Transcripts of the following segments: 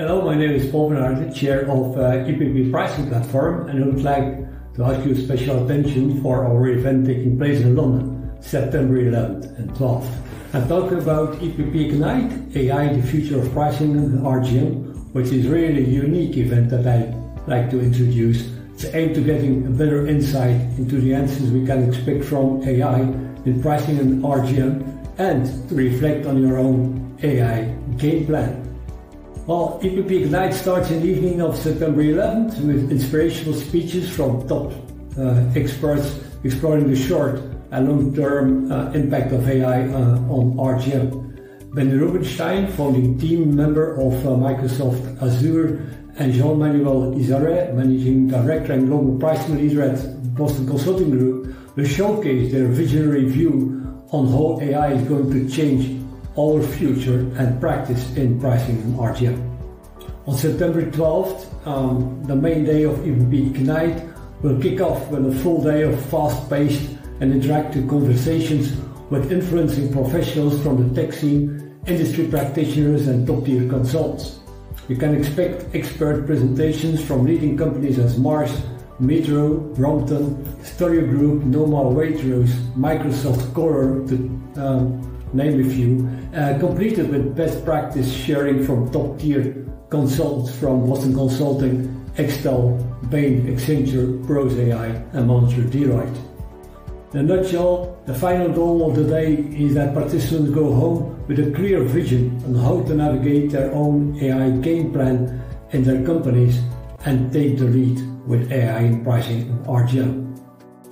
Hello, my name is Pol Vanaerde, Chair of EPP-Pricing platform, and I would like to ask you special attention for our event taking place in London, September 11th and 12th. I'm talking about EPP Ignite, AI, the future of pricing and RGM, which is really a unique event that I'd like to introduce. It's aimed to getting a better insight into the answers we can expect from AI in pricing and RGM, and to reflect on your own AI game plan. Well, EPP Ignite starts in the evening of September 11th with inspirational speeches from top experts exploring the short and long-term impact of AI on RGM. Ben Rubenstein, founding team member of Microsoft Azure, and Jean-Manuel Isare, managing director and global pricing leader at Boston Consulting Group, will showcase their visionary view on how AI is going to change our future and practice in pricing and RGM. On September 12th, the main day of EPP Ignite will kick off with a full day of fast-paced and interactive conversations with influencing professionals from the tech scene, industry practitioners and top-tier consultants. You can expect expert presentations from leading companies as Mars, Metro, Brompton, Story Group, Noma, Waitrose, Microsoft, Core, to name a few, completed with best practice sharing from top-tier consultants from Boston Consulting, Excel, Bain, Accenture, Pros AI, and Manager Deloitte. In a nutshell, the final goal of the day is that participants go home with a clear vision on how to navigate their own AI game plan in their companies and take the lead with AI in pricing and RGM.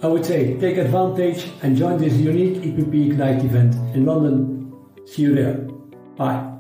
I would say take advantage and join this unique EPP Ignite event in London. See you there. Bye.